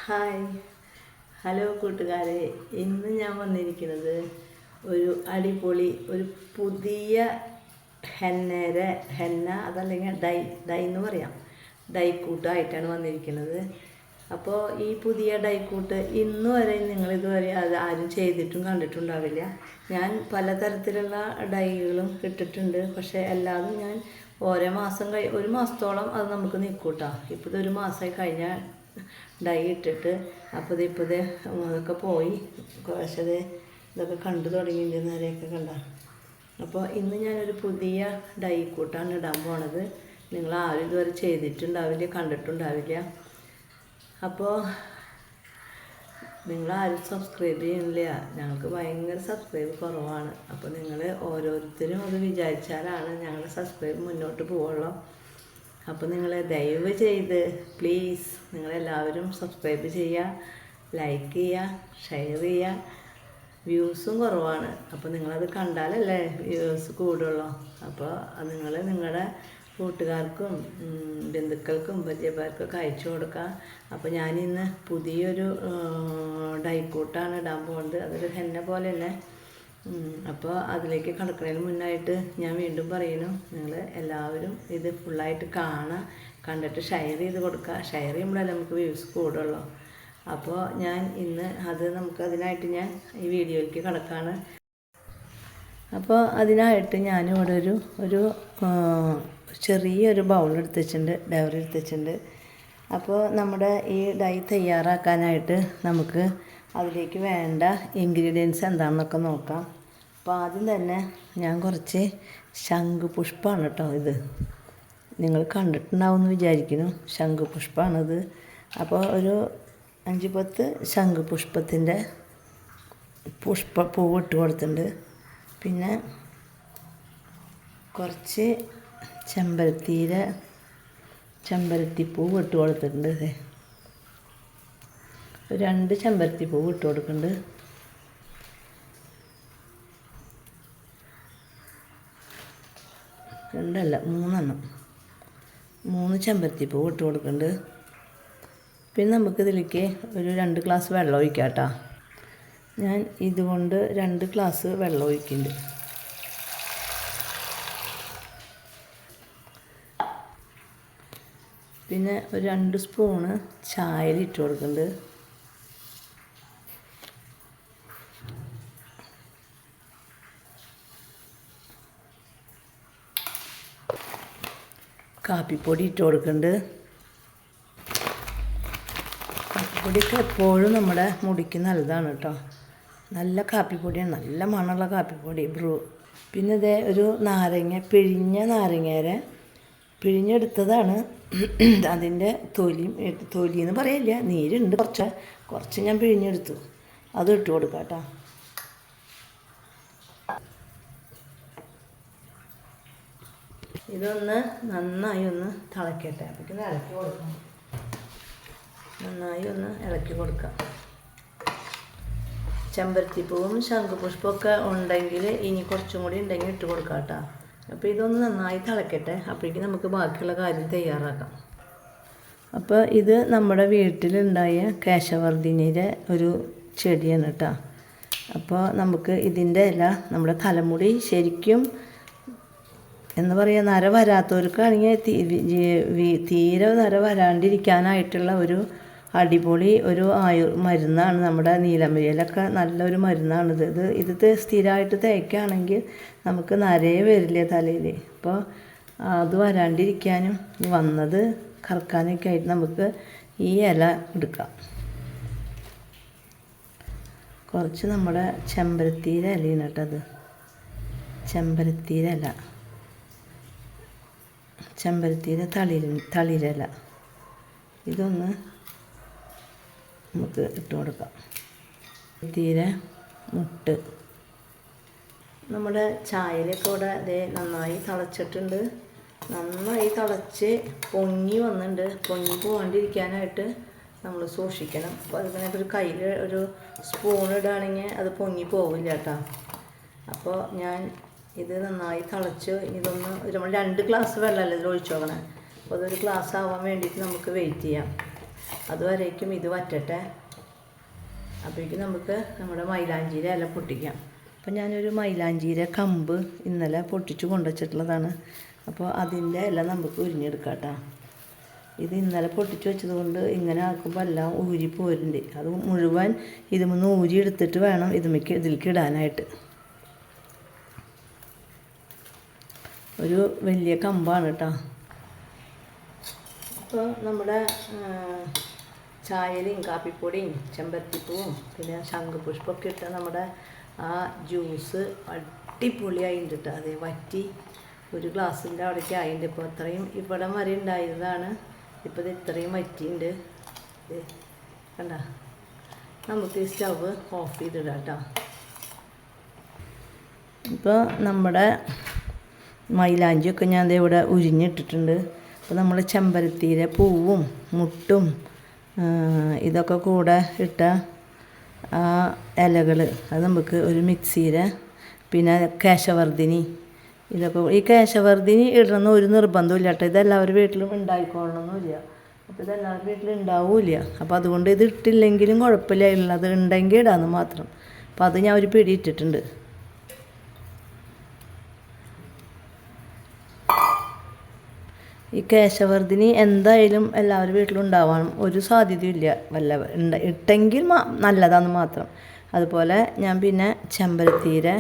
Hi hello കൂട്ടുകാരെ, ഇന്ന് ഞാൻ വന്നിരിക്കുന്നത് ഒരു അടിപൊളി ഒരു പുതിയ ഹെന്ന അതല്ലെങ്കിൽ ഡൈ എന്ന് പറയാം, ഡൈക്കൂട്ടായിട്ടാണ് വന്നിരിക്കുന്നത്. അപ്പോൾ ഈ പുതിയ ഡൈക്കൂട്ട് ഇന്ന് വരെ നിങ്ങളിതുവരെ അത് ആരും ചെയ്തിട്ടും കണ്ടിട്ടുണ്ടാവില്ല. ഞാൻ പലതരത്തിലുള്ള ഡൈകളും ഇട്ടിട്ടുണ്ട്, പക്ഷേ എല്ലാതും ഞാൻ ഓരോ മാസം ഒരു മാസത്തോളം അത് നമുക്ക് നിൽക്കൂട്ടോ. ഇപ്പോൾ ഇതൊരു മാസമായി കഴിഞ്ഞാൽ ഡൈ ഇട്ടിട്ട് അപ്പോൾ അതൊക്കെ പോയി കുറച്ചത് ഇതൊക്കെ കണ്ടു തുടങ്ങിയിട്ടുണ്ട്, നേരെയൊക്കെ കണ്ട. അപ്പോൾ ഇന്ന് ഞാനൊരു പുതിയ ഡൈ കൂട്ടാണ് ഇടാൻ പോണത്. നിങ്ങൾ ആരും ഇതുവരെ ചെയ്തിട്ടുണ്ടാവില്ല, കണ്ടിട്ടുണ്ടാവില്ല. അപ്പോൾ നിങ്ങളാരും സബ്സ്ക്രൈബ് ചെയ്യുന്നില്ല, ഞങ്ങൾക്ക് ഭയങ്കര സബ്സ്ക്രൈബ് കുറവാണ്. അപ്പോൾ നിങ്ങൾ ഓരോരുത്തരും അത് വിചാരിച്ചാലാണ് ഞങ്ങളുടെ സബ്സ്ക്രൈബ് മുന്നോട്ട് പോവുള്ളൂ. അപ്പോൾ നിങ്ങൾ ദയവ് ചെയ്ത് പ്ലീസ് നിങ്ങളെല്ലാവരും സബ്സ്ക്രൈബ് ചെയ്യുക, ലൈക്ക് ചെയ്യുക, ഷെയർ ചെയ്യുക. വ്യൂസും കുറവാണ്, അപ്പോൾ നിങ്ങളത് കണ്ടാലല്ലേ വ്യൂസ് കൂടുള്ളൂ. അപ്പോൾ നിങ്ങൾ നിങ്ങളുടെ കൂട്ടുകാർക്കും ബന്ധുക്കൾക്കും പരിചയക്കാർക്കൊക്കെ അയച്ചു കൊടുക്കുക. അപ്പോൾ ഞാനിന്ന് പുതിയൊരു ഡൈക്കൂട്ടാണ് ഇടാൻ പോകുന്നത്. അതൊരു ഹെന്ന പോലെ തന്നെ. അപ്പോൾ അതിലേക്ക് കടക്കുന്നതിന് മുന്നായിട്ട് ഞാൻ വീണ്ടും പറയുന്നു, നിങ്ങൾ എല്ലാവരും ഇത് ഫുള്ളായിട്ട് കാണുക, കണ്ടിട്ട് ഷെയർ ചെയ്ത് കൊടുക്കുക. ഷെയർ ചെയ്യുമ്പോഴല്ലേ നമുക്ക് വ്യൂസ് കൂടുള്ളൂ. അപ്പോൾ ഞാൻ ഇന്ന് അതിനായിട്ട് ഞാൻ ഈ വീഡിയോയിലേക്ക് കിടക്കുകയാണ്. അപ്പോൾ അതിനായിട്ട് ഞാനിവിടെ ഒരു ചെറിയൊരു ബൗൾ എടുത്ത് വെച്ചിട്ടുണ്ട്, ഡയറി എടുത്ത് വെച്ചിട്ടുണ്ട്. അപ്പോൾ നമ്മുടെ ഈ ഡൈ തയ്യാറാക്കാനായിട്ട് നമുക്ക് അതിലേക്ക് വേണ്ട ഇൻഗ്രീഡിയൻസ് എന്താണെന്നൊക്കെ നോക്കാം. അപ്പോൾ ആദ്യം തന്നെ ഞാൻ കുറച്ച് ശംഖുപുഷ്പമാണ് കേട്ടോ. ഇത് നിങ്ങൾ കണ്ടിട്ടുണ്ടാവുമെന്ന് വിചാരിക്കുന്നു. ശംഖുപുഷ്പമാണിത്. അപ്പോൾ ഒരു 5-10 ശംഖുപുഷ്പത്തിൻ്റെ പൂവ് ഇട്ട് കൊടുത്തിട്ടുണ്ട്. പിന്നെ കുറച്ച് ചെമ്പരത്തിപ്പൂവ് ഇട്ട് കൊടുത്തിട്ടുണ്ട്. 2 ചെമ്പരത്തിപ്പൂവ് ഇട്ട് കൊടുക്കുന്നുണ്ട്. രണ്ടല്ല 3 ചെമ്പരത്തിപ്പൂവ് ഇട്ട് കൊടുക്കുന്നുണ്ട്. പിന്നെ നമുക്കിതിലേക്ക് ഒരു 2 ഗ്ലാസ് വെള്ളം ഒഴിക്കാം കേട്ടോ. ഞാൻ ഇതുകൊണ്ട് 2 ഗ്ലാസ് വെള്ളം ഒഴിക്കുന്നുണ്ട്. പിന്നെ ഒരു 2 സ്പൂണ് ചായയിൽ ഇട്ട് കൊടുക്കുന്നുണ്ട്. കാപ്പിപ്പൊടി ഇട്ട് കൊടുക്കുന്നുണ്ട്. കാപ്പിപ്പൊടിയൊക്കെ എപ്പോഴും നമ്മുടെ മുടിക്ക് നല്ലതാണ് കേട്ടോ. നല്ല കാപ്പിപ്പൊടിയാണ്, നല്ല മണമുള്ള കാപ്പിപ്പൊടി ബ്രൂ. പിന്നെ ഇതേ ഒരു പിഴിഞ്ഞ നാരങ്ങേരെ പിഴിഞ്ഞെടുത്തതാണ്. അതിൻ്റെ തൊലിയെന്ന് പറയില്ല, നീരുണ്ട്, കുറച്ച് ഞാൻ പിഴിഞ്ഞെടുത്തു. അത് ഇട്ട് കൊടുക്കാം കേട്ടോ. ഇതൊന്ന് നന്നായി ഒന്ന് തിളക്കട്ടെ. അപ്പോൾ ഇളക്കി കൊടുക്കാം, നന്നായി ഒന്ന് ഇളക്കി കൊടുക്കാം. ചെമ്പരത്തിപ്പൂവും ശംഖുപുഷ്പമൊക്കെ ഉണ്ടെങ്കിൽ ഇനി കുറച്ചും കൂടി ഉണ്ടെങ്കിൽ ഇട്ട് കൊടുക്കാം കേട്ടോ. അപ്പോൾ ഇതൊന്ന് നന്നായി തിളക്കട്ടെ, അപ്പോഴേക്കും നമുക്ക് ബാക്കിയുള്ള കാര്യം തയ്യാറാക്കാം. അപ്പോൾ ഇത് നമ്മുടെ വീട്ടിലുണ്ടായ കേശവർദ്ധിനിയുടെ ഒരു ചെടിയാണ് കേട്ടോ. അപ്പോൾ നമുക്ക് ഇതിൻ്റെ ഇല നമ്മുടെ തലമുടി ശരിക്കും എന്ന് പറയുക, നര വരാത്തവർക്കാണെങ്കിൽ തീരെ നര വരാണ്ടിരിക്കാനായിട്ടുള്ള ഒരു അടിപൊളി ഒരു മരുന്നാണ്. നമ്മുടെ നീലമരിയിലൊക്കെ നല്ലൊരു മരുന്നാണിത്. ഇത് സ്ഥിരമായിട്ട് തേക്കുകയാണെങ്കിൽ നമുക്ക് നരയെ വരില്ല തലയിൽ. അപ്പോൾ അത് വരാണ്ടിരിക്കാനും വന്നത് കറക്കാനൊക്കെ ആയിട്ട് നമുക്ക് ഈ ഇല എടുക്കാം. കുറച്ച് നമ്മുടെ ചെമ്പരത്തിയുടെ ഇലയാണ് കേട്ടത്. ചെമ്പരത്തിയുടെ ഇല, ചെമ്പരത്തിയുടെ തളിരില, ഇതൊന്ന് നമുക്ക് ഇട്ട് കൊടുക്കാം. തീരെ മുട്ട് നമ്മുടെ ചായയിലൊക്കെ ഇവിടെ അതേ നന്നായി തിളച്ചിട്ടുണ്ട്. നന്നായി തിളച്ച് പൊങ്ങി വന്നിട്ടുണ്ട്. പൊങ്ങി പോകാണ്ടിരിക്കാനായിട്ട് നമ്മൾ സൂക്ഷിക്കണം. അപ്പോൾ അതിങ്ങനെ ഒരു കയ്യിൽ ഒരു സ്പൂൺ ഇടുകയാണെങ്കിൽ അത് പൊങ്ങി പോവില്ല കേട്ടോ. അപ്പോൾ ഞാൻ ഇത് നന്നായി തിളച്ച് നമ്മൾ 2 ഗ്ലാസ് വെള്ളമല്ലേ ഇതിൽ ഒഴിച്ചു നോക്കണേ. അപ്പോൾ അതൊരു ഗ്ലാസ് ആവാൻ വേണ്ടിയിട്ട് നമുക്ക് വെയിറ്റ് ചെയ്യാം. അതുവരേക്കും ഇത് വറ്റട്ടെ. അപ്പോഴേക്കും നമുക്ക് നമ്മുടെ മൈലാഞ്ചിയില ഇല പൊട്ടിക്കാം. അപ്പോൾ ഞാനൊരു മൈലാഞ്ചിയില കമ്പ് ഇന്നലെ പൊട്ടിച്ച് കൊണ്ടുവച്ചിട്ടുള്ളതാണ്. അപ്പോൾ അതിൻ്റെ ഇല നമുക്ക് ഉരിഞ്ഞെടുക്കാം കേട്ടോ. ഇത് ഇന്നലെ പൊട്ടിച്ച് വെച്ചതുകൊണ്ട് ഇങ്ങനെ ആക്കുമ്പോൾ എല്ലാം ഊരി പോരുന്നുണ്ട്. അത് മുഴുവൻ ഇതുമൊന്ന് ഊരി എടുത്തിട്ട് വേണം ഇതിലേക്ക് ഇടാനായിട്ട്. ഒരു വലിയ കമ്പാണ് കേട്ടോ. അപ്പോൾ നമ്മുടെ ചായയിലും കാപ്പിപ്പൊടിയും ചെമ്പരത്തിപ്പൂവും പിന്നെ ശംഖുപുഷ്പമൊക്കെ ഇട്ട നമ്മുടെ ആ ജ്യൂസ് അടിപൊളിയായിട്ടുണ്ട് കേട്ടോ. അത് വറ്റി ഒരു ഗ്ലാസ്സിൻ്റെ അവിടേക്ക് ആയിട്ടുണ്ട്. ഇപ്പോൾ അത്രയും ഇവിടം വരെ ഉണ്ടായിരുന്നതാണ്, ഇപ്പോൾ ഇത് ഇത്രയും വറ്റിയുണ്ട്. കണ്ട, നമുക്ക് ഈ സ്റ്റവ് ഓഫ് ചെയ്തിടാം കേട്ടോ. ഇപ്പോൾ നമ്മുടെ മൈലാഞ്ചിയൊക്കെ ഞാൻ ഇവിടെ ഉരിഞ്ഞിട്ടിട്ടുണ്ട്. അപ്പോൾ നമ്മൾ ചെമ്പരത്തിയിലെ പൂവും മുട്ടും ഇതൊക്കെ കൂടെ ഇട്ട ആ ഇലകൾ അത് നമുക്ക് ഒരു മിക്സിയിൽ, പിന്നെ കേശവർദ്ധിനി ഇതൊക്കെ, ഈ കേശവർദ്ധിനി ഇടണമെന്ന് ഒരു നിർബന്ധമില്ല കേട്ടോ. ഇതെല്ലാവരും വീട്ടിലും ഉണ്ടായിക്കൊള്ളണമെന്നില്ല. അപ്പോൾ ഇതെല്ലാവരും വീട്ടിലും ഉണ്ടാവില്ല. അപ്പോൾ അതുകൊണ്ട് ഇത് ഇട്ടില്ലെങ്കിലും കുഴപ്പമില്ല, ഉള്ളത് ഉണ്ടെങ്കിൽ ഇടാമെന്ന് മാത്രം. അപ്പോൾ അത് ഞാൻ ഒരു പിടി ഇട്ടിട്ടുണ്ട്. ഈ കേശവർദ്ധിനി എന്തായാലും എല്ലാവരും വീട്ടിലും ഉണ്ടാവാനും ഒരു സാധ്യതയില്ല. ഇട്ടെങ്കിൽ നല്ലതാണെന്ന് മാത്രം. അതുപോലെ ഞാൻ പിന്നെ ചെമ്പരത്തിയുടെ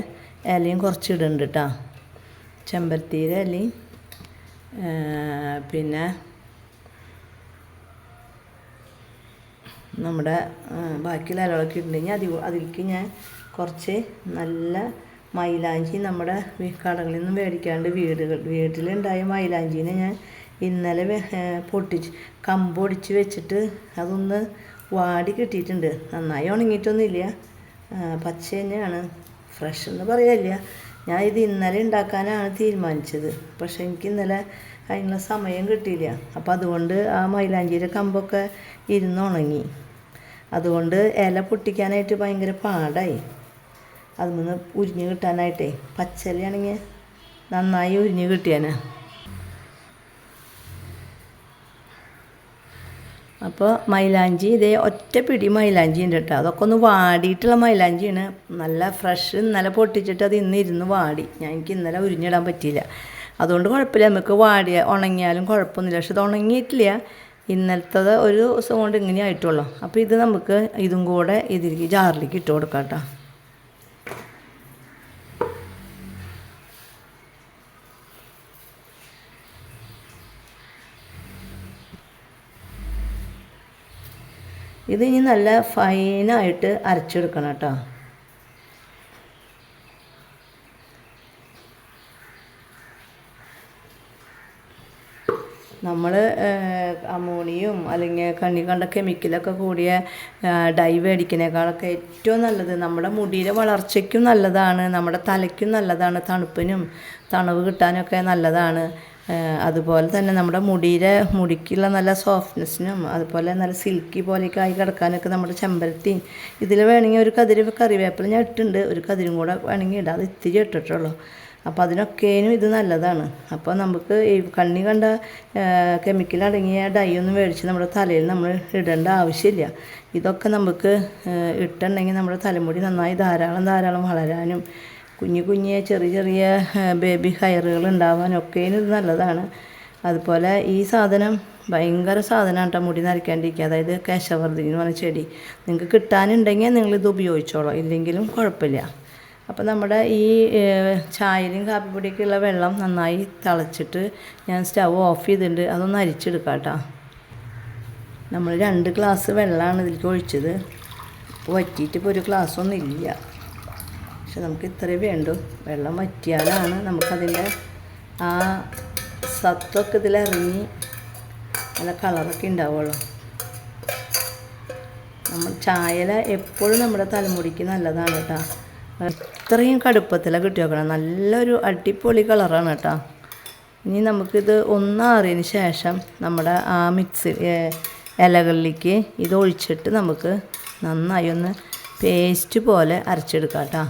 ഇലയും കുറച്ച് ഇടുന്നുണ്ട് കേട്ടോ. ചെമ്പരത്തിയുടെ ഇലയും പിന്നെ നമ്മുടെ ബാക്കിയുള്ള ഇലകളൊക്കെ ഇട്ടുണ്ടെങ്കിൽ അതിലേക്ക് ഞാൻ കുറച്ച് നല്ല മൈലാഞ്ചി നമ്മുടെ കടകളിൽ നിന്ന് മേടിക്കാണ്ട് വീട്ടിലുണ്ടായ മൈലാഞ്ചീനെ ഞാൻ ഇന്നലെ കമ്പൊടിച്ച് വെച്ചിട്ട് അതൊന്ന് വാടി കിട്ടിയിട്ടുണ്ട്. നന്നായി ഉണങ്ങിയിട്ടൊന്നുമില്ല, പച്ച തന്നെയാണ്, ഫ്രഷ് എന്ന് പറയാനില്ല. ഞാൻ ഇത് ഇന്നലെ ഉണ്ടാക്കാനാണ് തീരുമാനിച്ചത്. പക്ഷെ എനിക്ക് ഇന്നലെ അതിനുള്ള സമയം കിട്ടിയില്ല. അപ്പോൾ അതുകൊണ്ട് ആ മൈലാഞ്ചിയുടെ കമ്പൊക്കെ ഉണങ്ങി. അതുകൊണ്ട് ഇല പൊട്ടിക്കാനായിട്ട് ഭയങ്കര പാടായി. അതിൽ നിന്ന് ഉരിഞ്ഞ് കിട്ടാനായിട്ടേ. പച്ചലയാണെങ്കിൽ നന്നായി ഉരിഞ്ഞ് കിട്ടിയാനാ. അപ്പോൾ മൈലാഞ്ചി ഇതേ ഒറ്റ പിടി മൈലാഞ്ചി ഉണ്ട് കേട്ടോ. അതൊക്കെ ഒന്ന് വാടിയിട്ടുള്ള മൈലാഞ്ചിയാണ്, നല്ല ഫ്രഷ്. ഇന്നലെ പൊട്ടിച്ചിട്ട് അത് ഇരുന്ന് വാടി. എനിക്ക് ഇന്നലെ ഉരിഞ്ഞിടാൻ പറ്റിയില്ല. അതുകൊണ്ട് കുഴപ്പമില്ല, നമുക്ക് ഉണങ്ങിയാലും കുഴപ്പമൊന്നുമില്ല. പക്ഷെ ഇത് ഉണങ്ങിയിട്ടില്ല. ഇന്നലത്തത് ഒരു ദിവസം കൊണ്ട് ഇങ്ങനെ ആയിട്ടുള്ളൂ. അപ്പോൾ ഇത് നമുക്ക് ഇതും കൂടെ ഇതിലേക്ക് ജാറിലേക്ക് ഇട്ട് കൊടുക്കാം കേട്ടോ. ഇത് ഇനി നല്ല ഫൈനായിട്ട് അരച്ചെടുക്കണം കേട്ടോ. നമ്മൾ അമോണിയും അല്ലെങ്കിൽ കണ്ണി കണ്ട കെമിക്കലൊക്കെ കൂടിയ ഡൈ മേടിക്കുന്നതിനേക്കാളൊക്കെ ഏറ്റവും നല്ലത് നമ്മുടെ മുടിയുടെ വളർച്ചയ്ക്കും നല്ലതാണ്, നമ്മുടെ തലയ്ക്കും നല്ലതാണ്, തണുപ്പിനും തണവ് കിട്ടാനൊക്കെ നല്ലതാണ്. അതുപോലെ തന്നെ നമ്മുടെ മുടിക്കുള്ള നല്ല സോഫ്റ്റ്നെസ്സിനും അതുപോലെ നല്ല സിൽക്കി പോലെയൊക്കെ ആയി കിടക്കാനൊക്കെ നമ്മുടെ ചെമ്പരത്തി, ഇതിൽ വേണമെങ്കിൽ ഒരു കറിവേപ്പില ഞാൻ ഇട്ടിട്ടുണ്ട്, ഒരു കതിരും കൂടെ വേണമെങ്കിൽ ഇടാം. അത് ഇത്തിരി ഇട്ടിട്ടുള്ളൂ. അപ്പോൾ അതിനൊക്കേനും ഇത് നല്ലതാണ്. അപ്പോൾ നമുക്ക് ഈ കണ്ണി കണ്ട കെമിക്കൽ അടങ്ങിയ ഡൈ ഒന്നും മേടിച്ച് നമ്മുടെ തലയിൽ നമ്മൾ ഇടേണ്ട ആവശ്യമില്ല. ഇതൊക്കെ നമുക്ക് ഇട്ടുണ്ടെങ്കിൽ നമ്മുടെ തലമുടി നന്നായി ധാരാളം വളരാനും കുഞ്ഞു ചെറിയ ബേബി ഹെയറുകൾ ഉണ്ടാവാനൊക്കേനും ഇത് നല്ലതാണ്. അതുപോലെ ഈ സാധനം ഭയങ്കര സാധനമാണ് കേട്ടോ മുടി നരയ്ക്കാണ്ടിരിക്കുക. അതായത് കേശവർദ്ധിനി എന്ന് പറഞ്ഞ ചെടി നിങ്ങൾക്ക് കിട്ടാനുണ്ടെങ്കിൽ നിങ്ങളിത് ഉപയോഗിച്ചോളൂ, ഇല്ലെങ്കിലും കുഴപ്പമില്ല. അപ്പോൾ നമ്മുടെ ഈ ചായയിലും കാപ്പിപ്പൊടിയൊക്കെയുള്ള വെള്ളം നന്നായി തിളച്ചിട്ട് ഞാൻ സ്റ്റവ് ഓഫ് ചെയ്തിട്ടുണ്ട്. അതൊന്ന് അരിച്ചെടുക്കാം കേട്ടോ. നമ്മൾ 2 ഗ്ലാസ് വെള്ളമാണ് ഇതിലേക്ക് ഒഴിച്ചത്. ഇപ്പോൾ വറ്റിയിട്ട് ഇപ്പോൾ ഒരു ഗ്ലാസ്സൊന്നും ഇല്ല. പക്ഷെ നമുക്ക് ഇത്രയേ വേണ്ടൂ. വെള്ളം വറ്റിയാലാണ് നമുക്കതിൻ്റെ ആ സത്തൊക്കെ ഇതിലിറങ്ങി നല്ല കളറൊക്കെ ഉണ്ടാവുള്ളൂ. നമ്മൾ ചായല എപ്പോഴും നമ്മുടെ തലമുടിക്ക് നല്ലതാണ് കേട്ടോ. ഇത്രയും കടുപ്പത്തിലാണ് കിട്ടി വെക്കണം. നല്ലൊരു അടിപൊളി കളറാണ് കേട്ടോ. ഇനി നമുക്കിത് ഒന്നാറിയതിന് ശേഷം നമ്മുടെ ആ മിക്സി ഇലകളിലേക്ക് ഇത് ഒഴിച്ചിട്ട് നമുക്ക് നന്നായി ഒന്ന് പേസ്റ്റ് പോലെ അരച്ചെടുക്കാം കേട്ടോ.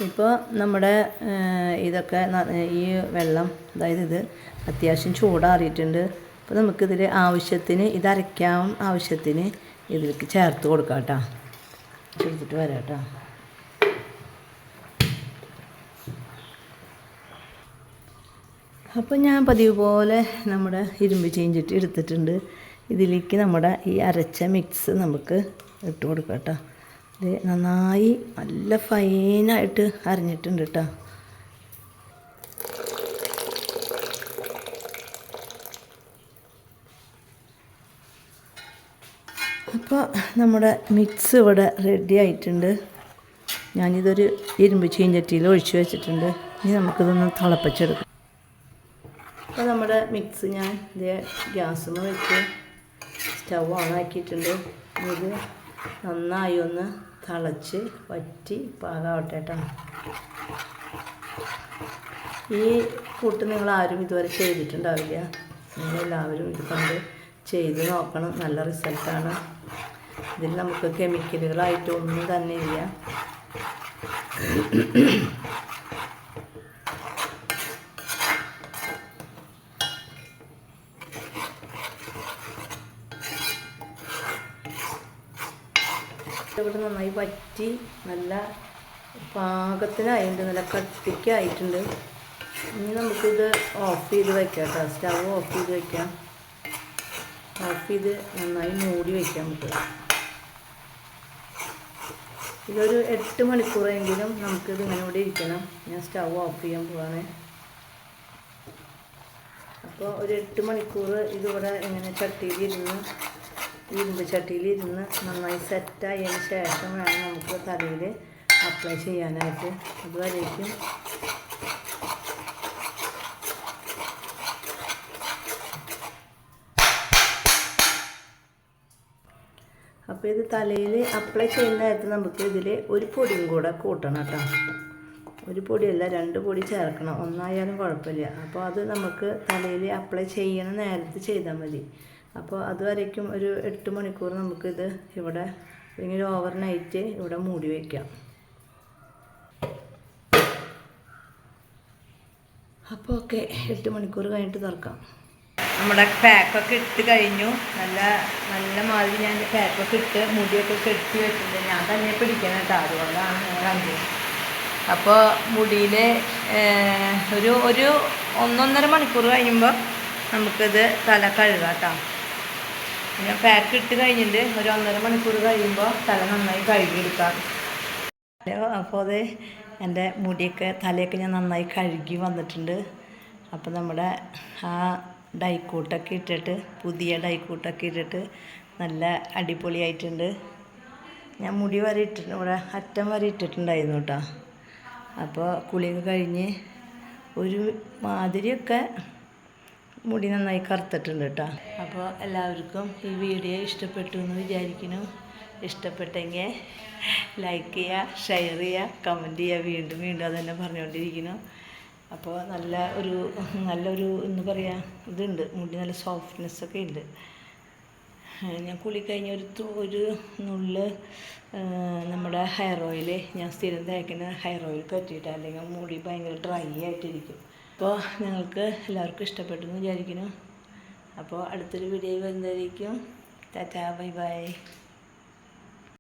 ഇപ്പോൾ നമ്മുടെ ഇതൊക്കെ ഈ വെള്ളം, അതായത് ഇത് അത്യാവശ്യം ചൂടാറിയിട്ടുണ്ട്. അപ്പോൾ നമുക്കിതിൽ ആവശ്യത്തിന് ഇതരയ്ക്കാൻ ആവശ്യത്തിന് ഇതിലേക്ക് ചേർത്ത് കൊടുക്കാം കേട്ടോ. ചേർത്തിട്ട് വരാം കേട്ടോ. അപ്പോൾ ഞാൻ പതിവ് പോലെ നമ്മുടെ ഇരുമ്പ് ചീഞ്ചട്ടി എടുത്തിട്ടുണ്ട്. ഇതിലേക്ക് നമ്മുടെ ഈ അരച്ച മിക്സ് നമുക്ക് ഇട്ട് കൊടുക്കാം കേട്ടോ. ഇത് നന്നായി നല്ല ഫൈനായിട്ട് അരഞ്ഞിട്ടുണ്ട് കേട്ടോ. അപ്പോൾ നമ്മുടെ മിക്സ് ഇവിടെ റെഡി ആയിട്ടുണ്ട്. ഞാനിതൊരു ഇരുമ്പ് ചീഞ്ചട്ടിയിൽ ഒഴിച്ച് വെച്ചിട്ടുണ്ട്. ഇനി നമുക്കിതൊന്ന് തിളപ്പിച്ചെടുക്കാം. അപ്പോൾ നമ്മുടെ മിക്സ് ഞാൻ ഇത് ഗ്യാസുമ്മ വെച്ച് സ്റ്റൗ ഓണാക്കിയിട്ടുണ്ട്. ഇത് നന്നായി ഒന്ന് തിളച്ച് വറ്റി പാകാവട്ടെ കേട്ടോ. ഈ കൂട്ട് നിങ്ങളാരും ഇതുവരെ ചെയ്തിട്ടുണ്ടാവില്ല. നിങ്ങളെല്ലാവരും ഇത് കണ്ട് ചെയ്ത് നോക്കണം. നല്ല റിസൾട്ടാണ്. ഇതിൽ നമുക്ക് കെമിക്കലുകളായിട്ടൊന്നും തന്നെ ഇല്ല. ഇവിടെ നന്നായി വറ്റി നല്ല പാകത്തിനായിട്ടുണ്ട്, നല്ല കട്ടിക്കായിട്ടുണ്ട്. ഇനി നമുക്കിത് ഓഫ് ചെയ്ത് വയ്ക്കാം കേട്ടോ. സ്റ്റവ് ഓഫ് ചെയ്ത് വയ്ക്കാം. ഓഫ് ചെയ്ത് നന്നായി മൂടി വയ്ക്കാം നമുക്ക്. ഇതൊരു 8 മണിക്കൂറെങ്കിലും നമുക്കിത് ഇങ്ങനെ ഇവിടെ ഇരിക്കണം. ഞാൻ സ്റ്റവ് ഓഫ് ചെയ്യാൻ പോവാണ്. അപ്പോൾ ഒരു 8 മണിക്കൂർ ഇതിവിടെ ഇങ്ങനെ ചട്ടിയിലിരുന്ന്, ഇരുമ്പ് ചട്ടിയിലിരുന്ന് നന്നായി സെറ്റായതിന് ശേഷം വേണം നമുക്ക് തലയിൽ അപ്ലൈ ചെയ്യാനായിട്ട്. അതുവരേക്കും അപ്പോൾ ഇത് തലയിൽ അപ്ലൈ ചെയ്യുന്ന നേരത്ത് നമുക്ക് ഇതിൽ ഒരു പൊടിയും കൂടെ കൂട്ടണം കേട്ടോ. ഒരു പൊടിയല്ല, 2 പൊടി ചേർക്കണം. ഒന്നായാലും കുഴപ്പമില്ല. അപ്പോൾ അത് നമുക്ക് തലയിൽ അപ്ലൈ ചെയ്യണ നേരത്ത് ചെയ്താൽ മതി. അപ്പോൾ അതുവരേക്കും ഒരു 8 മണിക്കൂർ നമുക്കിത് ഇവിടെ ഇങ്ങനെ ഓവർനൈറ്റ് ഇവിടെ മൂടി വയ്ക്കാം. അപ്പോൾ ഓക്കെ, 8 മണിക്കൂർ കഴിഞ്ഞിട്ട് തുറക്കാം. നമ്മുടെ പാക്കൊക്കെ ഇട്ട് കഴിഞ്ഞു. നല്ല മാതിരി ഞാൻ പാക്കൊക്കെ ഇട്ട് മുടിയൊക്കെ കെട്ടി വെച്ചിട്ടുണ്ട്. ഞാൻ തന്നെ പിടിക്കണം കേട്ടോ, അതുകൊണ്ടാണ് ഞാൻ കണ്ടത്. അപ്പോൾ മുടിയിൽ ഒരു 1-1.5 മണിക്കൂർ കഴിയുമ്പോൾ നമുക്കിത് തല കഴുകാം കേട്ടോ. ഞാൻ പാക്ക് ഇട്ട് കഴിഞ്ഞിട്ട് ഒരു 1.5 മണിക്കൂർ കഴിയുമ്പോൾ തല നന്നായി കഴുകിയെടുക്കാം. അപ്പോൾ അത് എൻ്റെ മുടിയൊക്കെ തലയൊക്കെ ഞാൻ നന്നായി കഴുകി വന്നിട്ടുണ്ട്. അപ്പോൾ നമ്മുടെ ആ ഡൈക്കൂട്ടൊക്കെ ഇട്ടിട്ട്, പുതിയ ഡൈക്കൂട്ടൊക്കെ ഇട്ടിട്ട് നല്ല അടിപൊളിയായിട്ടുണ്ട്. ഞാൻ മുടി വരെ ഇട്ടിട്ട് ഇവിടെ അറ്റം വരെ ഇട്ടിട്ടുണ്ടായിരുന്നു കേട്ടോ. അപ്പോൾ കുളിയൊക്കെ കഴിഞ്ഞ് ഒരു മാതിരിയൊക്കെ മുടി നന്നായി കറുത്തിട്ടുണ്ട് കേട്ടോ. അപ്പോൾ എല്ലാവർക്കും ഈ വീഡിയോ ഇഷ്ടപ്പെട്ടു എന്ന് വിചാരിക്കുന്നു. ഇഷ്ടപ്പെട്ടെങ്കിൽ ലൈക്ക് ചെയ്യുക, ഷെയർ ചെയ്യുക, കമൻറ്റ് ചെയ്യുക. വീണ്ടും അത് തന്നെ പറഞ്ഞുകൊണ്ടിരിക്കുന്നു. അപ്പോൾ നല്ലൊരു എന്താ പറയുക, ഇതുണ്ട്, മുടി നല്ല സോഫ്റ്റ്നെസ്സൊക്കെ ഉണ്ട്. ഞാൻ കുളി കഴിഞ്ഞ ഒരു നുള്ള് നമ്മുടെ ഹെയർ ഓയിൽ, ഞാൻ സ്ഥിരം തേക്കുന്ന ഹെയർ ഓയിൽ പറ്റിയിട്ട്, അല്ലെങ്കിൽ മുടി ഭയങ്കര ഡ്രൈ ആയിട്ടിരിക്കും. അപ്പോൾ ഞങ്ങൾക്ക് എല്ലാവർക്കും ഇഷ്ടപ്പെട്ടു എന്ന് വിചാരിക്കുന്നു. അപ്പോൾ അടുത്തൊരു വീഡിയോ വരുന്നതായിരിക്കും. Tata, bye bye.